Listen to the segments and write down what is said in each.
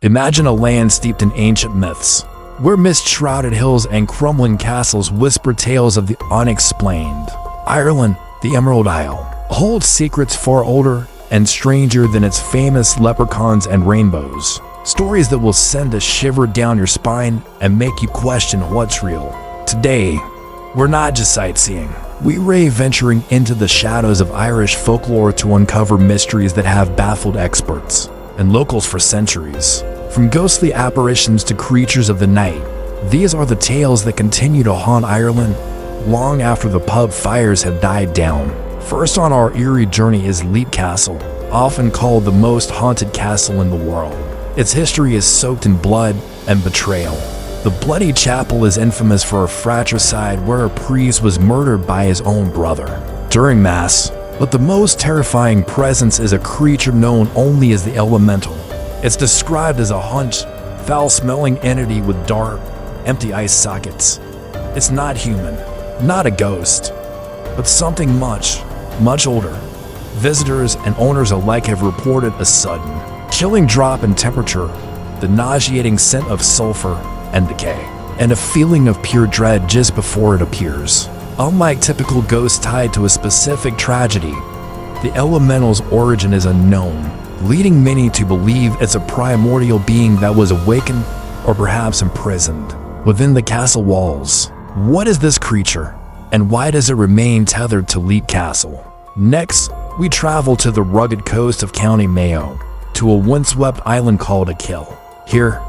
Imagine a land steeped in ancient myths, where mist-shrouded hills and crumbling castles whisper tales of the unexplained. Ireland, the Emerald Isle, holds secrets far older and stranger than its famous leprechauns and rainbows. Stories that will send a shiver down your spine and make you question what's real. Today, we're not just sightseeing. We rave venturing into the shadows of Irish folklore to uncover mysteries that have baffled experts and locals for centuries. From ghostly apparitions to creatures of the night, these are the tales that continue to haunt Ireland long after the pub fires have died down. First on our eerie journey is Leap Castle, often called the most haunted castle in the world. Its history is soaked in blood and betrayal. The Bloody Chapel is infamous for a fratricide where a priest was murdered by his own brother during Mass. But the most terrifying presence is a creature known only as the Elemental. It's described as a hunched, foul-smelling entity with dark, empty eye sockets. It's not human, not a ghost, but something much, much older. Visitors and owners alike have reported a sudden, chilling drop in temperature, the nauseating scent of sulfur and decay, and a feeling of pure dread just before it appears. Unlike typical ghosts tied to a specific tragedy, the Elemental's origin is unknown, leading many to believe it's a primordial being that was awakened or perhaps imprisoned within the castle walls. What is this creature, and why does it remain tethered to Leap Castle? Next, we travel to the rugged coast of County Mayo, to a windswept island called Achill. Here,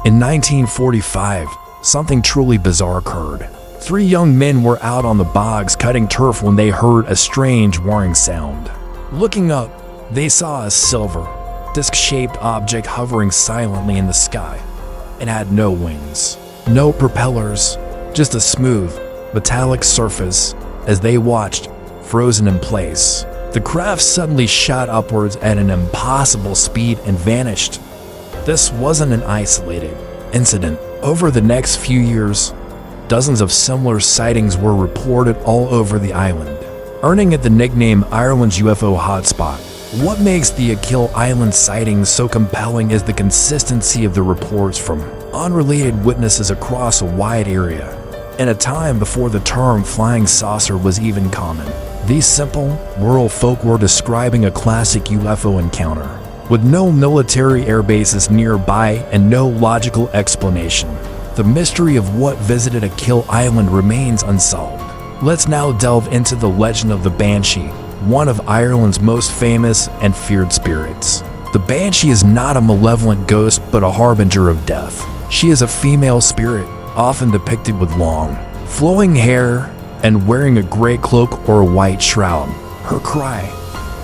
in 1945, something truly bizarre occurred. 3 young men were out on the bogs cutting turf when they heard a strange whirring sound. Looking up, they saw a silver, disc-shaped object hovering silently in the sky. It had no wings, no propellers, just a smooth, metallic surface. As they watched, frozen in place, the craft suddenly shot upwards at an impossible speed and vanished. This wasn't an isolated incident. Over the next few years, dozens of similar sightings were reported all over the island, earning it the nickname Ireland's UFO hotspot. What makes the Achill Island sightings so compelling is the consistency of the reports from unrelated witnesses across a wide area. In a time before the term flying saucer was even common, these simple, rural folk were describing a classic UFO encounter, with no military air bases nearby and no logical explanation. The mystery of what visited Achill Island remains unsolved. Let's now delve into the legend of the Banshee, one of Ireland's most famous and feared spirits. The Banshee is not a malevolent ghost but a harbinger of death. She is a female spirit, often depicted with long, flowing hair and wearing a gray cloak or a white shroud. Her cry,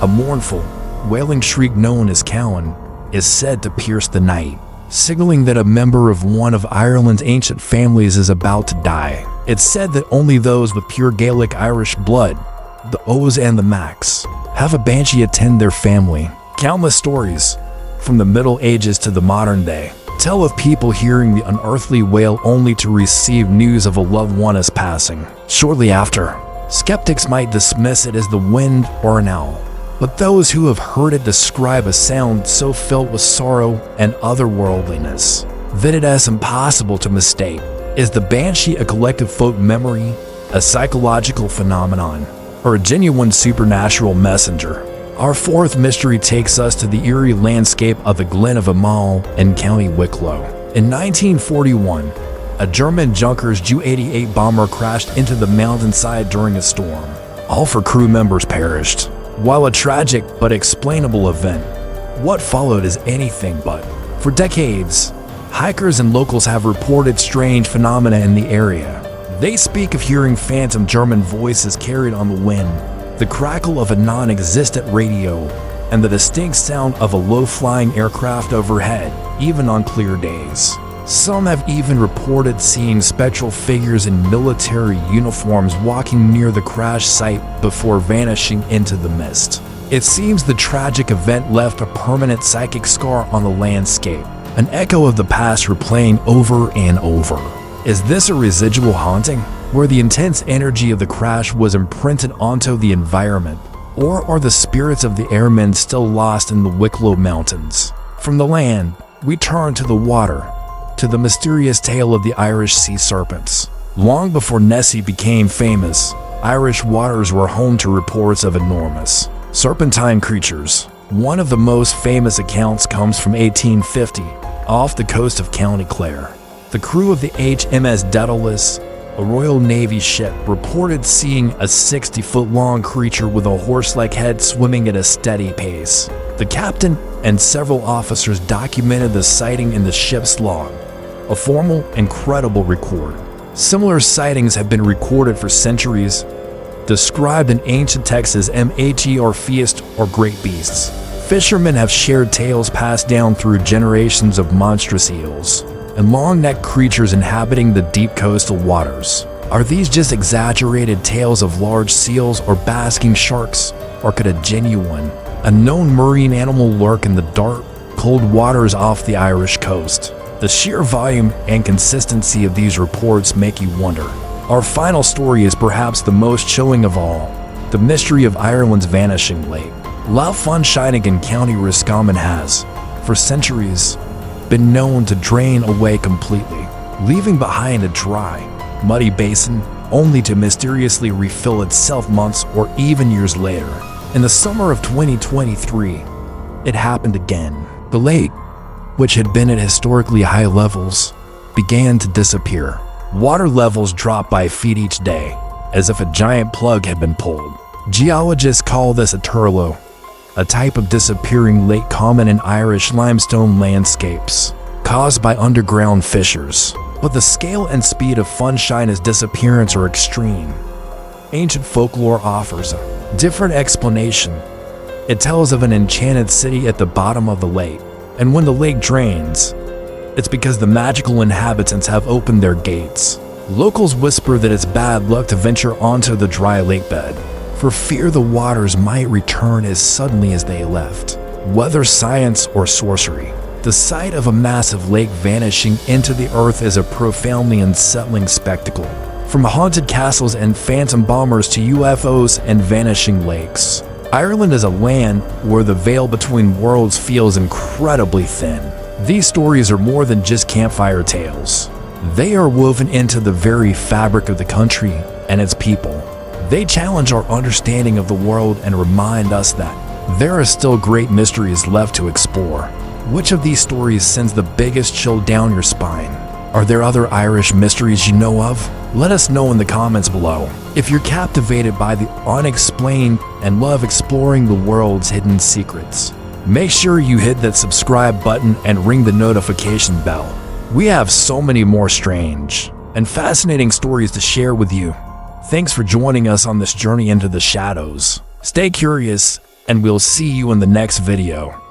a mournful, wailing shriek known as Cowan, is said to pierce the night, signaling that a member of one of Ireland's ancient families is about to die. It's said that only those with pure Gaelic Irish blood, the O's and the Macs, have a banshee attend their family. Countless stories, from the Middle Ages to the modern day, tell of people hearing the unearthly wail only to receive news of a loved one as passing shortly after. Skeptics might dismiss it as the wind or an owl, but those who have heard it describe a sound so filled with sorrow and otherworldliness that it is impossible to mistake. Is the banshee a collective folk memory, a psychological phenomenon, or a genuine supernatural messenger? Our fourth mystery takes us to the eerie landscape of the Glen of Amal in County Wicklow. In 1941, a German Junkers Ju-88 bomber crashed into the mountainside during a storm. All 4 crew members perished. While a tragic but explainable event, what followed is anything but. For decades, hikers and locals have reported strange phenomena in the area. They speak of hearing phantom German voices carried on the wind, the crackle of a non-existent radio, and the distinct sound of a low-flying aircraft overhead, even on clear days. Some have even reported seeing spectral figures in military uniforms walking near the crash site before vanishing into the mist. It seems the tragic event left a permanent psychic scar on the landscape, an echo of the past replaying over and over. Is this a residual haunting, where the intense energy of the crash was imprinted onto the environment? Or are the spirits of the airmen still lost in the Wicklow Mountains? From the land, we turn to the water, to the mysterious tale of the Irish sea serpents. Long before Nessie became famous, Irish waters were home to reports of enormous serpentine creatures. One of the most famous accounts comes from 1850, off the coast of County Clare. The crew of the HMS Daedalus, a Royal Navy ship, reported seeing a 60-foot-long creature with a horse-like head swimming at a steady pace. The captain and several officers documented the sighting in the ship's log, a formal and credible record. Similar sightings have been recorded for centuries, described in ancient texts as feast or great beasts. Fishermen have shared tales passed down through generations of monstrous eels and long-necked creatures inhabiting the deep coastal waters. Are these just exaggerated tales of large seals or basking sharks, or could a genuine, unknown marine animal lurk in the dark, cold waters off the Irish coast? The sheer volume and consistency of these reports make you wonder. Our final story is perhaps the most chilling of all: the mystery of Ireland's vanishing lake. Lough Funshinig in County Roscommon has, for centuries, been known to drain away completely, leaving behind a dry, muddy basin only to mysteriously refill itself months or even years later. In the summer of 2023, it happened again. The lake, which had been at historically high levels, began to disappear. Water levels dropped by feet each day, as if a giant plug had been pulled. Geologists call this a turlough, a type of disappearing lake common in Irish limestone landscapes, caused by underground fissures. But the scale and speed of Funshina's disappearance are extreme. Ancient folklore offers a different explanation. It tells of an enchanted city at the bottom of the lake, and when the lake drains, it's because the magical inhabitants have opened their gates. Locals whisper that it's bad luck to venture onto the dry lake bed, for fear the waters might return as suddenly as they left. Whether science or sorcery, the sight of a massive lake vanishing into the earth is a profoundly unsettling spectacle. From haunted castles and phantom bombers to UFOs and vanishing lakes, Ireland is a land where the veil between worlds feels incredibly thin. These stories are more than just campfire tales. They are woven into the very fabric of the country and its people. They challenge our understanding of the world and remind us that there are still great mysteries left to explore. Which of these stories sends the biggest chill down your spine? Are there other Irish mysteries you know of? Let us know in the comments below. If you're captivated by the unexplained and love exploring the world's hidden secrets, make sure you hit that subscribe button and ring the notification bell. We have so many more strange and fascinating stories to share with you. Thanks for joining us on this journey into the shadows. Stay curious, and we'll see you in the next video.